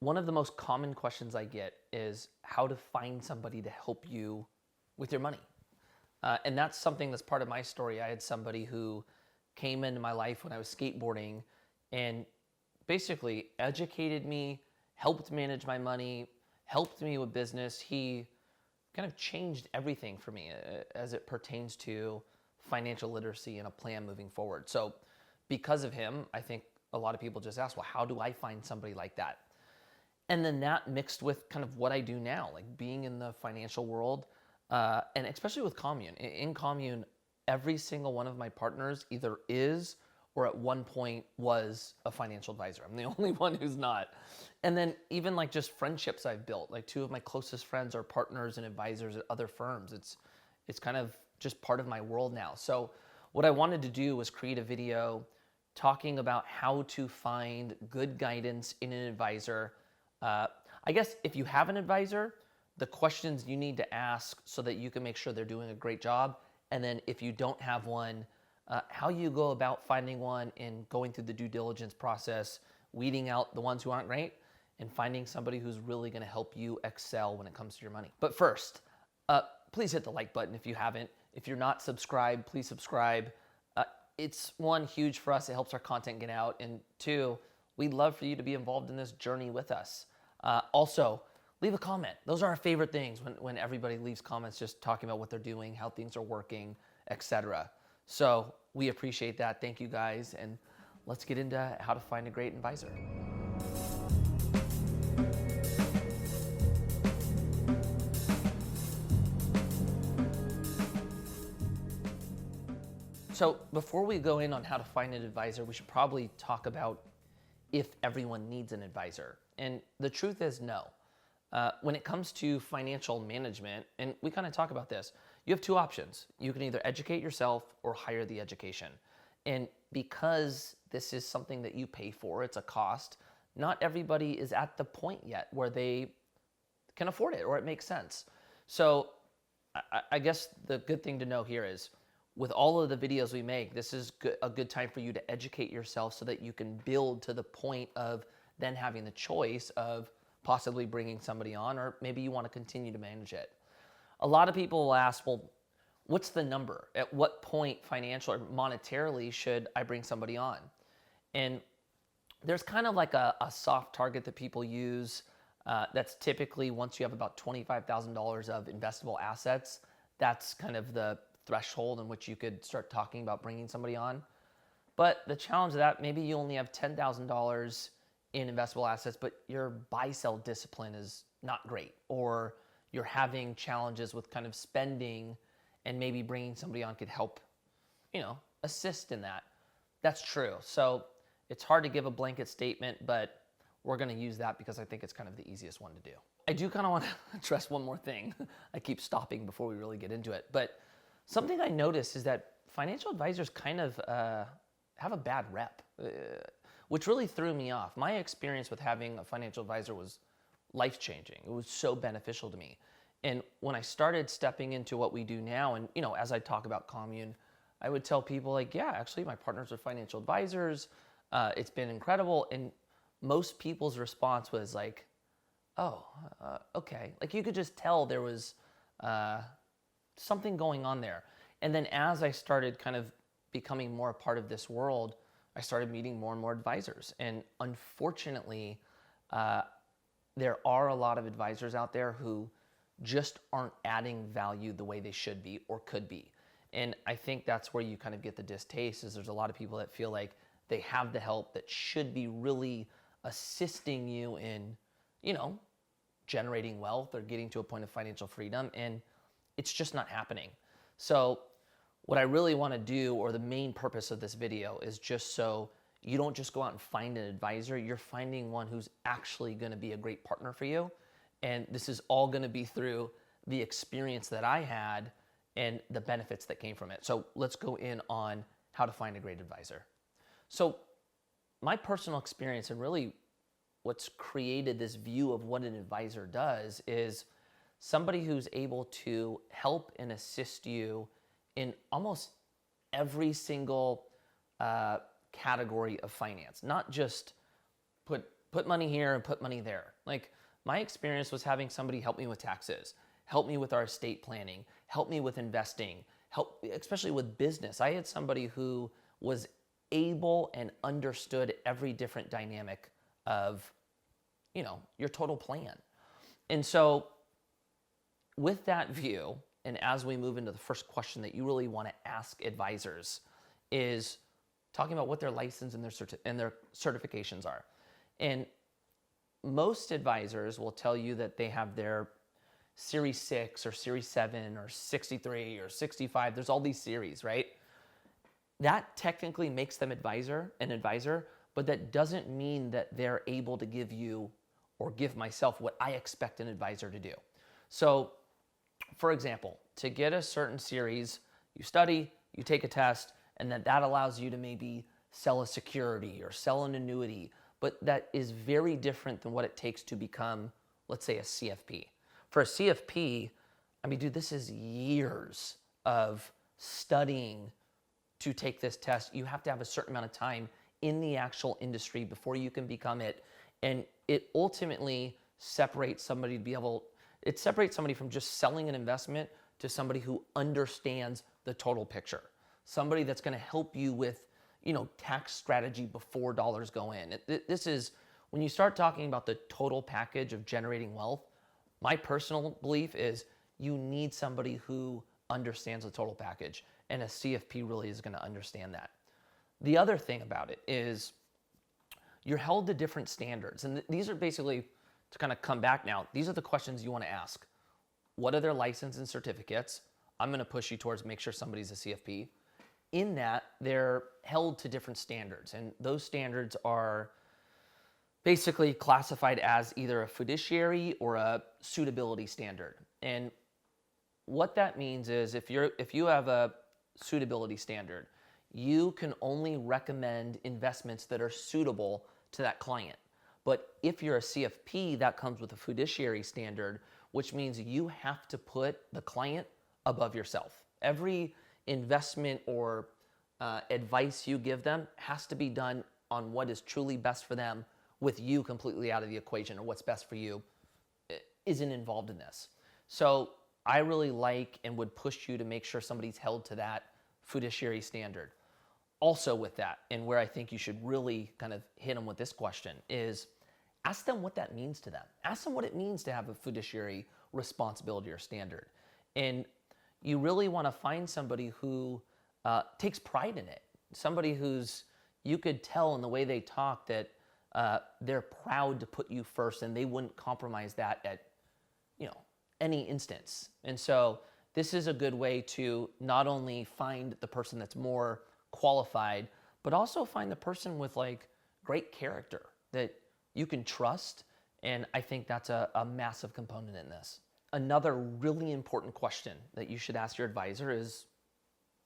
One of the most common questions I get is how to find somebody to help you with your money. And that's something that's part of my story. I had somebody who came into my life when I was skateboarding and basically educated me, helped manage my money, helped me with business. He kind of changed everything for me as it pertains to financial literacy and a plan moving forward. So because of him, I think a lot of people just ask, well, how do I find somebody like that? And then that mixed with kind of what I do now, like being in the financial world, and especially with Commune. In Commune, every single one of my partners either is or at one point was a financial advisor. I'm the only one who's not. And then even like just friendships I've built, like two of my closest friends are partners and advisors at other firms. It's kind of just part of my world now. So what I wanted to do was create a video talking about how to find good guidance in an advisor. I guess if you have an advisor, the questions you need to ask so that you can make sure they're doing a great job. And then if you don't have one, how you go about finding one and going through the due diligence process, weeding out the ones who aren't great, and finding somebody who's really going to help you excel when it comes to your money. But first, please hit the like button if you haven't. If you're not subscribed, please subscribe. It's one, huge for us. It helps our content get out. And two, we'd love for you to be involved in this journey with us. Also, leave a comment. Those are our favorite things when everybody leaves comments just talking about what they're doing, how things are working, etc. So we appreciate that. Thank you guys. And let's get into how to find a great advisor. So before we go in on how to find an advisor, we should probably talk about if everyone needs an advisor. And the truth is no. When it comes to financial management, and we kind of talk about this, you have two options. You can either educate yourself or hire the education. And because this is something that you pay for, it's a cost, not everybody is at the point yet where they can afford it or it makes sense. So I guess the good thing to know here is with all of the videos we make, this is a good time for you to educate yourself so that you can build to the point of then having the choice of possibly bringing somebody on, or maybe you want to continue to manage it. A lot of people will ask, well, what's the number? At what point financially or monetarily should I bring somebody on? And there's kind of like a soft target that people use that's typically once you have about $25,000 of investable assets, that's kind of the threshold in which you could start talking about bringing somebody on. But the challenge of that, maybe you only have $10,000 in investable assets, but your buy-sell discipline is not great, or you're having challenges with kind of spending, and maybe bringing somebody on could help, assist in that. That's true. So it's hard to give a blanket statement, but we're going to use that because I think it's kind of the easiest one to do. I do kind of want to address one more thing. I keep stopping before we really get into it, but something I noticed is that financial advisors kind of have a bad rep, which really threw me off. My experience with having a financial advisor was life-changing. It was so beneficial to me. And when I started stepping into what we do now, and as I talk about Commune, I would tell people like, yeah, actually my partners are financial advisors. It's been incredible. And most people's response was like, oh, okay. Like you could just tell there was something going on there. And then as I started kind of becoming more a part of this world, I started meeting more and more advisors. And unfortunately, there are a lot of advisors out there who just aren't adding value the way they should be or could be. And I think that's where you kind of get the distaste, is there's a lot of people that feel like they have the help that should be really assisting you in, generating wealth or getting to a point of financial freedom. And it's just not happening. So what I really want to do, or the main purpose of this video, is just so you don't just go out and find an advisor, you're finding one who's actually going to be a great partner for you. And this is all going to be through the experience that I had and the benefits that came from it. So let's go in on how to find a great advisor. So my personal experience, and really what's created this view of what an advisor does, is somebody who's able to help and assist you in almost every single category of finance, not just put put money here and put money there. Like my experience was having somebody help me with taxes, help me with our estate planning, help me with investing, help, especially with business. I had somebody who was able and understood every different dynamic of, your total plan. And so with that view, and as we move into the first question that you really want to ask advisors is talking about what their license and their certifications are. And most advisors will tell you that they have their Series 6 or Series 7 or 63 or 65. There's all these series, right? That technically makes them an advisor, but that doesn't mean that they're able to give you or give myself what I expect an advisor to do. So, for example, to get a certain series, you study, you take a test, and then that allows you to maybe sell a security or sell an annuity, but that is very different than what it takes to become, let's say, a CFP. For a CFP, dude, this is years of studying to take this test. You have to have a certain amount of time in the actual industry before you can become it. And it ultimately separates somebody from just selling an investment to somebody who understands the total picture. Somebody that's going to help you with, tax strategy before dollars go in. This is, when you start talking about the total package of generating wealth, my personal belief is you need somebody who understands the total package, and a CFP really is going to understand that. The other thing about it is you're held to different standards, and these are basically, to kind of come back now, these are the questions you want to ask. What are their license and certificates? I'm going to push you towards make sure somebody's a CFP. In that, they're held to different standards, and those standards are basically classified as either a fiduciary or a suitability standard. And what that means is if you have a suitability standard, you can only recommend investments that are suitable to that client. But if you're a CFP, that comes with a fiduciary standard, which means you have to put the client above yourself. Every investment or advice you give them has to be done on what is truly best for them, with you completely out of the equation, or what's best for you isn't involved in this. So I really like and would push you to make sure somebody's held to that fiduciary standard. Also with that, and where I think you should really kind of hit them with this question, is ask them what that means to them. Ask them what it means to have a fiduciary responsibility or standard. And you really want to find somebody who takes pride in it. Somebody who's, you could tell in the way they talk that they're proud to put you first, and they wouldn't compromise that at any instance. And so this is a good way to not only find the person that's more qualified, but also find the person with great character that you can trust. And I think that's a massive component in this. Another really important question that you should ask your advisor is,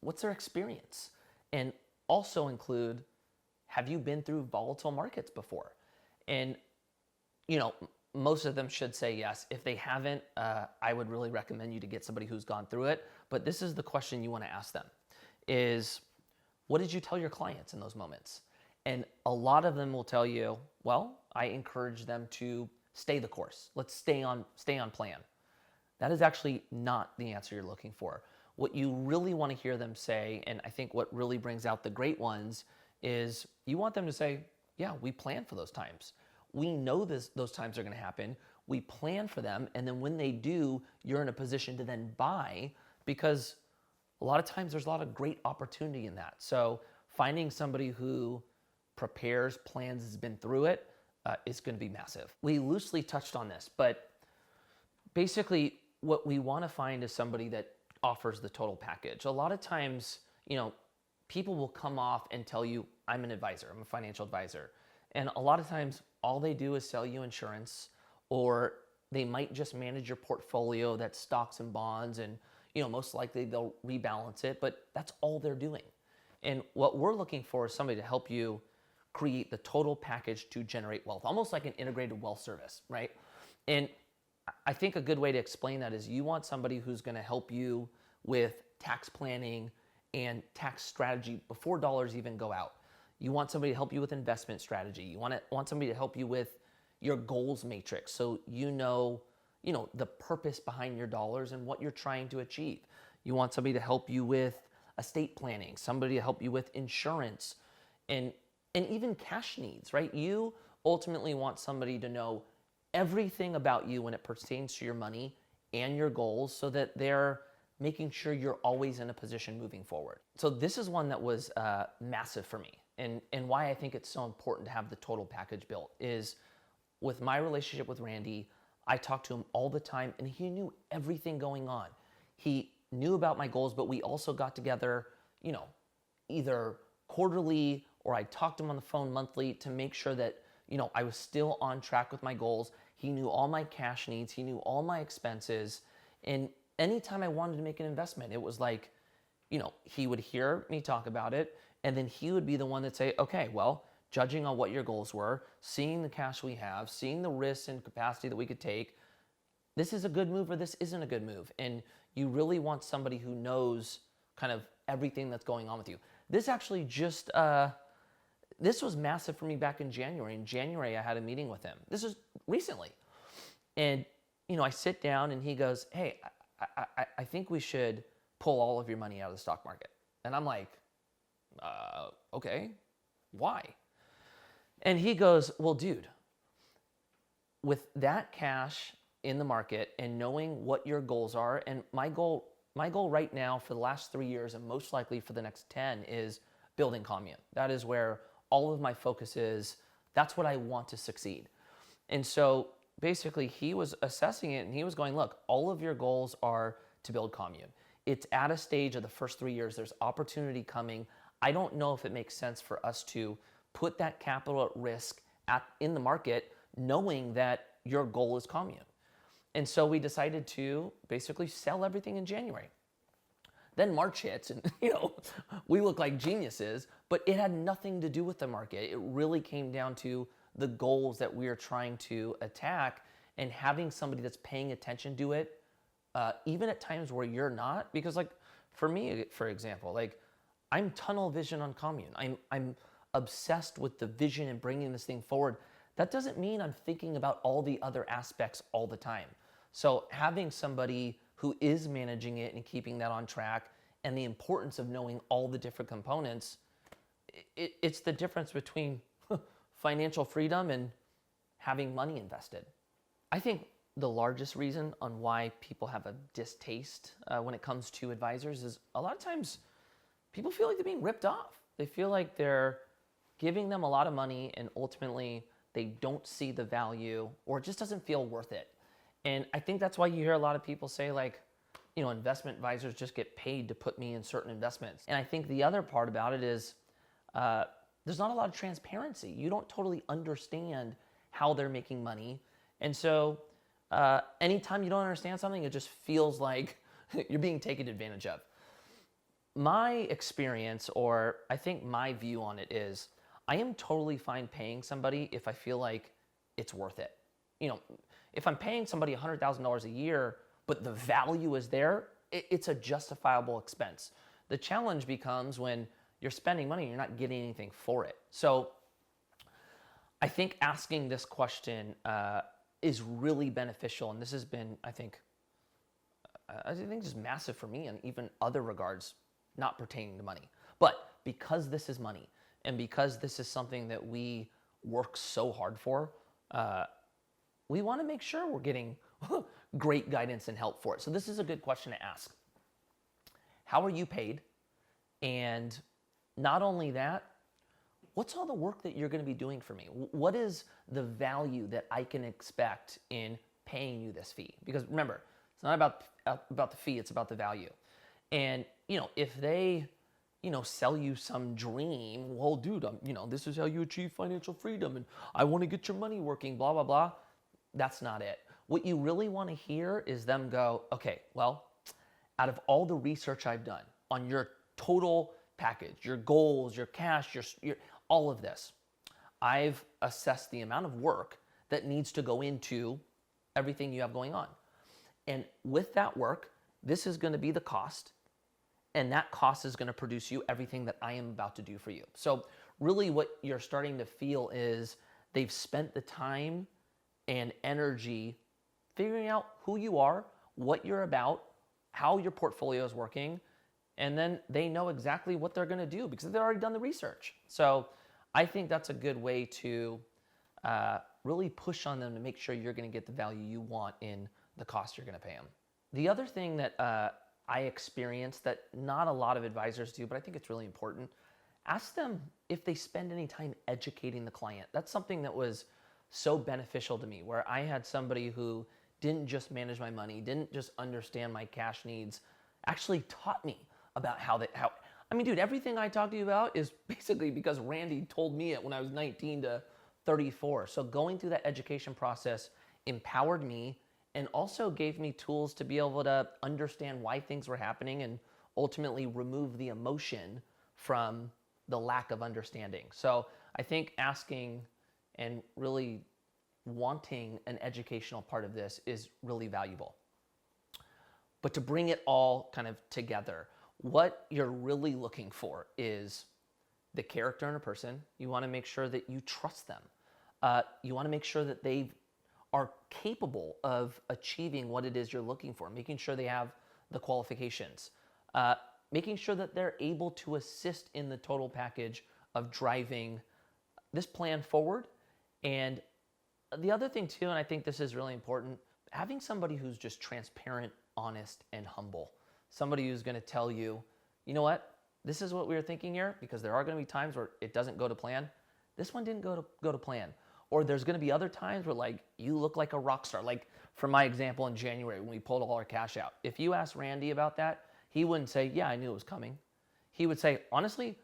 what's their experience? And also include, have you been through volatile markets before? And, most of them should say yes. If they haven't, I would really recommend you to get somebody who's gone through it. But this is the question you want to ask them is, what did you tell your clients in those moments? And a lot of them will tell you, well, I encourage them to stay the course. Let's stay on plan. That is actually not the answer you're looking for. What you really want to hear them say, and I think what really brings out the great ones, is you want them to say, yeah, we plan for those times. We know those times are going to happen. We plan for them. And then when they do, you're in a position to then buy, because a lot of times there's a lot of great opportunity in that. So finding somebody who prepares, plans, has been through it is going to be massive. We loosely touched on this, but basically what we want to find is somebody that offers the total package. A lot of times, people will come off and tell you, I'm an advisor, I'm a financial advisor. And a lot of times all they do is sell you insurance, or they might just manage your portfolio, that's stocks and bonds, and most likely they'll rebalance it, but that's all they're doing. And what we're looking for is somebody to help you create the total package to generate wealth, almost like an integrated wealth service, right? And I think a good way to explain that is you want somebody who's going to help you with tax planning and tax strategy before dollars even go out. You want somebody to help you with investment strategy. You want somebody to help you with your goals matrix, so the purpose behind your dollars and what you're trying to achieve. You want somebody to help you with estate planning, somebody to help you with insurance, and even cash needs, right? You ultimately want somebody to know everything about you when it pertains to your money and your goals, so that they're making sure you're always in a position moving forward. So this is one that was massive for me, and why I think it's so important to have the total package built is, with my relationship with Randy, I talked to him all the time, and he knew everything going on. He knew about my goals, but we also got together, either quarterly, or I talked to him on the phone monthly to make sure that, I was still on track with my goals. He knew all my cash needs. He knew all my expenses. And anytime I wanted to make an investment, it was like, he would hear me talk about it, and then he would be the one that say, okay, well, judging on what your goals were, seeing the cash we have, seeing the risks and capacity that we could take, this is a good move or this isn't a good move. And you really want somebody who knows kind of everything that's going on with you. This actually just, this was massive for me back in January. In January, I had a meeting with him. This is recently. And, I sit down and he goes, hey, I think we should pull all of your money out of the stock market. And I'm like, okay, why? And he goes, well, dude, with that cash in the market and knowing what your goals are, and my goal right now for the last 3 years and most likely for the next 10 is building Commune. That is where all of my focus is. That's what I want to succeed. And so basically he was assessing it and he was going, look, all of your goals are to build Commune. It's at a stage of the first 3 years. There's opportunity coming. I don't know if it makes sense for us to put that capital at risk in the market, knowing that your goal is Commune. And so we decided to basically sell everything in January. Then March hits and, we look like geniuses, but it had nothing to do with the market. It really came down to the goals that we are trying to attack, and having somebody that's paying attention to it, even at times where you're not. Because like for me, for example, like I'm tunnel vision on Commune. I'm obsessed with the vision and bringing this thing forward. That doesn't mean I'm thinking about all the other aspects all the time. So having somebody who is managing it and keeping that on track, and the importance of knowing all the different components, it's the difference between financial freedom and having money invested. I think the largest reason on why people have a distaste when it comes to advisors is a lot of times people feel like they're being ripped off. They feel like they're giving them a lot of money and ultimately they don't see the value, or it just doesn't feel worth it. And I think that's why you hear a lot of people say like, investment advisors just get paid to put me in certain investments. And I think the other part about it is there's not a lot of transparency. You don't totally understand how they're making money. And so anytime you don't understand something, it just feels like you're being taken advantage of. My experience, or I think my view on it is, I am totally fine paying somebody if I feel like it's worth it. If I'm paying somebody $100,000 a year, but the value is there, it's a justifiable expense. The challenge becomes when you're spending money and you're not getting anything for it. So I think asking this question is really beneficial. And this has been, I think just massive for me in even other regards, not pertaining to money. But because this is money, and because this is something that we work so hard for, we want to make sure we're getting great guidance and help for it. So this is a good question to ask. How are you paid? And not only that, what's all the work that you're going to be doing for me? What is the value that I can expect in paying you this fee? Because remember, it's not about the fee, it's about the value. And, if they sell you some dream, well, dude, this is how you achieve financial freedom, and I want to get your money working, blah, blah, blah. That's not it. What you really want to hear is them go, okay, well, out of all the research I've done on your total package, your goals, your cash, your all of this, I've assessed the amount of work that needs to go into everything you have going on. And with that work, this is going to be the cost. And that cost is going to produce you everything that I am about to do for you. So really what you're starting to feel is they've spent the time and energy figuring out who you are, what you're about, how your portfolio is working, and then they know exactly what they're going to do because they've already done the research. So I think that's a good way to really push on them to make sure you're going to get the value you want in the cost you're going to pay them. The other thing that I experienced that not a lot of advisors do, but I think it's really important, ask them if they spend any time educating the client. That's something that was so beneficial to me, where I had somebody who didn't just manage my money, didn't just understand my cash needs, actually taught me about I mean, dude, everything I talk to you about is basically because Randy told me it when I was 19 to 34. So going through that education process empowered me and also gave me tools to be able to understand why things were happening and ultimately remove the emotion from the lack of understanding. So I think asking and really wanting an educational part of this is really valuable. But to bring it all kind of together, what you're really looking for is the character in a person. You want to make sure that you trust them. You want to make sure that they are capable of achieving what it is you're looking for, making sure they have the qualifications, making sure that they're able to assist in the total package of driving this plan forward. And the other thing too, and I think this is really important, having somebody who's just transparent, honest, and humble. Somebody who's going to tell you, you know what, this is what we were thinking here, because there are going to be times where it doesn't go to plan. This one didn't go to plan. Or there's going to be other times where, like, you look like a rock star. Like for my example in January when we pulled all our cash out. If you asked Randy about that, he wouldn't say, yeah, I knew it was coming. He would say, honestly,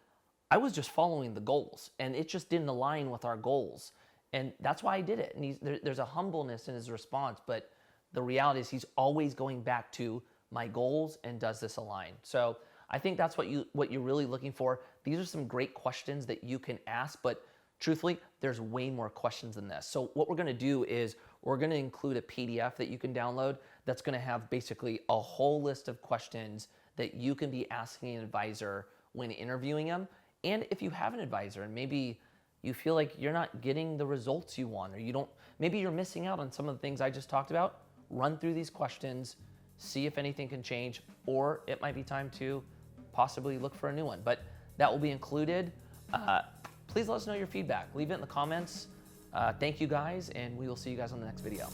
I was just following the goals and it just didn't align with our goals. And that's why I did it. And there's a humbleness in his response, but the reality is he's always going back to my goals and does this align? So I think that's what you're really looking for. These are some great questions that you can ask, but truthfully, there's way more questions than this. So what we're going to do is we're going to include a PDF that you can download that's going to have basically a whole list of questions that you can be asking an advisor when interviewing them. And if you have an advisor and maybe you feel like you're not getting the results you want, or maybe you're missing out on some of the things I just talked about, run through these questions, see if anything can change, or it might be time to possibly look for a new one. But that will be included. Please let us know your feedback. Leave it in the comments. Thank you guys, and we will see you guys on the next video.